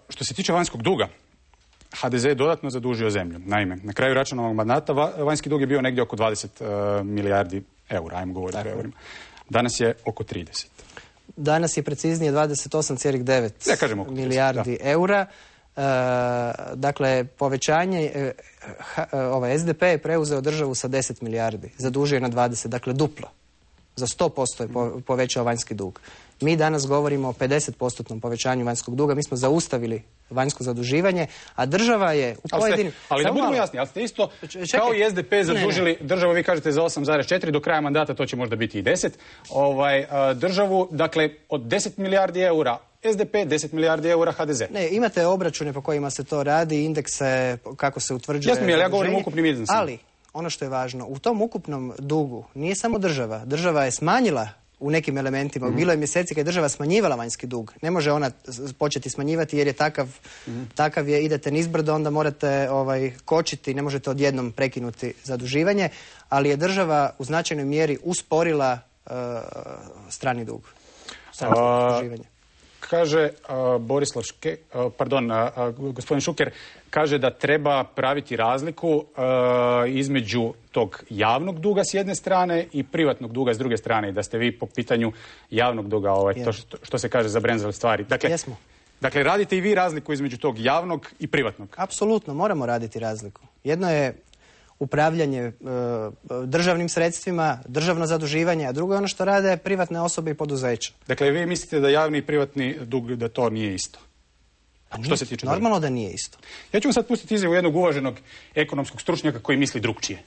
Što se tiče vanjskog duga, HDZ je dodatno zadužio zemlju. Naime, na kraju Račanovog mandata vanjski dug je bio negdje oko 20 milijardi eura, ajmo govoriti o eurima. Danas je oko 30. Danas je preciznije 28,9 milijardi eura. Dakle, povećanje, SDP je preuzeo državu sa 10 milijardi, zadužio je na 20, dakle duplo. Za 100% je povećao vanjski dug. Mi danas govorimo o 50% povećanju vanjskog duga. Mi smo zaustavili vanjsko zaduživanje, a država je u pojedinim... Ali da budemo jasni, ali ste isto kao i SDP zadužili državu, vi kažete za 8,4, do kraja mandata to će možda biti i 10. Državu, dakle, od 10 milijardi eura SDP, 10 milijardi eura HDZ. Ne, imate obračune po kojima se to radi, indekse, kako se utvrđuje... Jasno mi, ali ja govorim o ukupnim iznosima. Ali, ono što je važno, u tom ukupnom dugu nije samo država. Država je smanjila u nekim elementima. Bilo je mjeseci kad je država smanjivala vanjski dug. Ne može ona početi smanjivati jer je takav je, idete nizbrdo, onda morate kočiti, ne možete odjednom prekinuti zaduživanje, ali je država u značajnoj mjeri usporila strani dug. Zaduživanje. Kaže gospodin Šuker, kaže da treba praviti razliku između tog javnog duga s jedne strane i privatnog duga s druge strane, i da ste vi po pitanju javnog duga, to što se kaže, zabrenzali stvari. Dakle, radite i vi razliku između tog javnog i privatnog? Apsolutno, moramo raditi razliku. Jedno je upravljanje državnim sredstvima, državno zaduživanje, a drugo je ono što rade privatne osobe i poduzeća. Dakle, vi mislite da javni i privatni dug, da to nije isto? Što se tiče normalno da nije isto. Ja ću vam sad pustiti izjavu jednog uvaženog ekonomskog stručnjaka koji misli drukčije.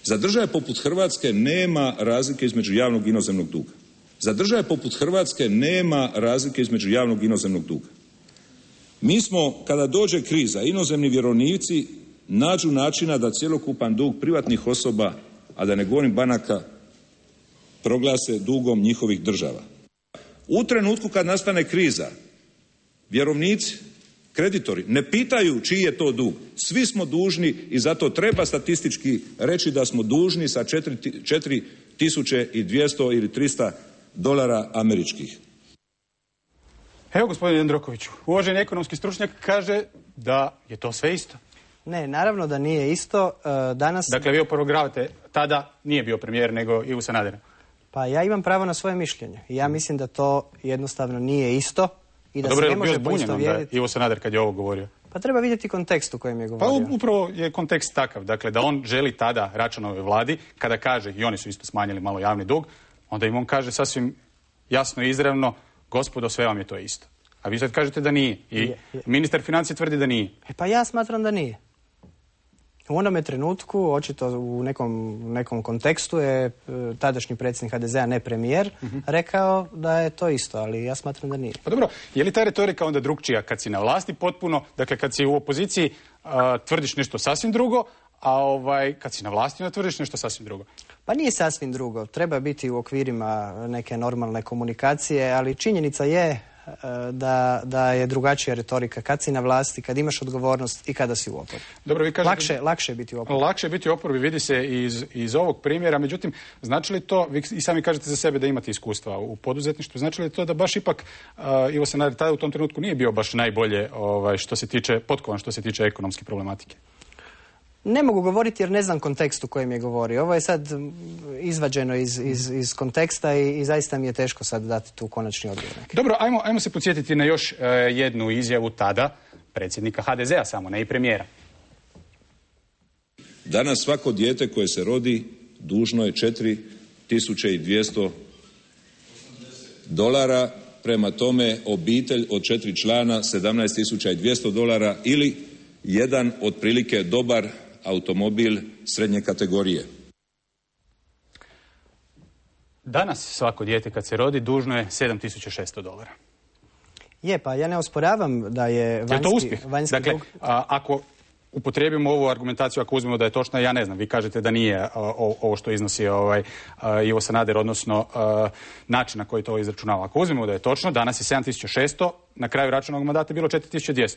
Za države poput Hrvatske nema razlike između javnog i inozemnog duga. Za države poput Hrvatske nema razlike između javnog i inozemnog duga. Mi smo, kada dođe kriza, inozemni vjerovnici nađu načina da cjelokupan dug privatnih osoba, a da ne govorim banaka, proglase dugom njihovih država. U trenutku kad nastane kriza, vjerovnici, kreditori ne pitaju čiji je to dug. Svi smo dužni i zato treba statistički reći da smo dužni sa 4.200 ili 300 dolara američkih. Evo, gospodine Jandrokoviću, uvaženi ekonomski stručnjak kaže da je to sve isto. Ne, naravno da nije isto. Danas... Dakle, vi opovrgavate, tada nije bio premijer nego Ivo Sanader. Pa ja imam pravo na svoje mišljenje. I ja mislim da to jednostavno nije isto. I da dobro, se ne može bio zbunjen onda Ivo Sanader kad je ovo govorio? Pa treba vidjeti kontekst u kojem je govorio. Pa upravo je kontekst takav. Dakle, da on želi tada Račanovoj vladi, kada kaže, i oni su isto smanjili malo javni dug, onda im on kaže sasvim jasno i izravno, gospodo, sve vam je to isto. A vi sad kažete da nije. I ministar financija tvrdi da nije. Pa ja smatram da nije. U onome trenutku, očito u nekom kontekstu, je tadašnji predsjednik HDZ-a, ne premijer, rekao da je to isto, ali ja smatram da nije. Pa dobro, je li ta retorika onda drukčija kad si na vlasti potpuno, dakle kad si u opoziciji tvrdiš nešto sasvim drugo, a kad si na vlasti onda tvrdiš nešto sasvim drugo? Pa nije sasvim drugo. Treba biti u okvirima neke normalne komunikacije, ali činjenica je da je drugačija retorika kad si na vlasti, kad imaš odgovornost i kada si u oporbi. Dobro, vi kažete, lakše je biti u oporbi. Lakše je biti u oporbi, vidi se iz ovog primjera, međutim, znači li to, vi i sami kažete za sebe da imate iskustva u poduzetništvu, znači li to da baš ipak Ivo Sanader tada u tom trenutku nije bio baš najbolje potkovan što se tiče ekonomske problematike? Ne mogu govoriti jer ne znam kontekst u kojem je govorio. Ovo je sad izvađeno iz konteksta i zaista mi je teško sad dati tu konačni odgovor. Dobro, ajmo se podsjetiti na još jednu izjavu tada predsjednika HDZ-a, samo ne i premijera. Danas svako dijete koje se rodi dužno je 4.200 dolara, prema tome obitelj od 4 člana 17.200 dolara ili jedan otprilike dobar automobil srednje kategorije. Danas svako dijete kad se rodi dužno je 7.600 dolara. Je, pa ja ne osporavam da je vanjski dakle, dug... ako upotrijebimo ovu argumentaciju, ako uzmemo da je točna, ja ne znam, vi kažete da nije ovo što iznosi Ivo Sanader, odnosno način na koji to izračunava. Ako uzmemo da je točno, danas je 7.600, na kraju Račanovog mandata je bilo 4.200.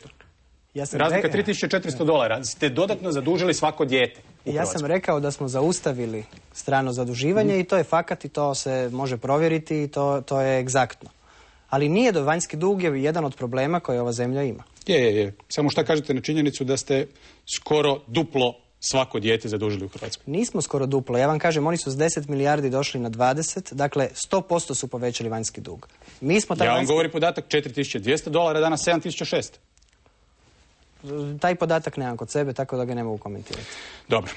Razlika 3.400 dolara. Ste dodatno zadužili svako dijete u Hrvatskoj. Ja sam rekao da smo zaustavili strano zaduživanje i to je fakat i to se može provjeriti i to je egzaktno. Ali nije do vanjski dug je jedan od problema koje ova zemlja ima. Je. Samo šta kažete na činjenicu da ste skoro duplo svako dijete zadužili u Hrvatskoj? Nismo skoro duplo. Ja vam kažem, oni su s 10 milijardi došli na 20, dakle 100% su povećali vanjski dug. Mi smo Ja vam govorim podatak $4.200, danas $7.600. Taj podatak nemam kod sebe, tako da ga ne mogu komentirati. Dobro.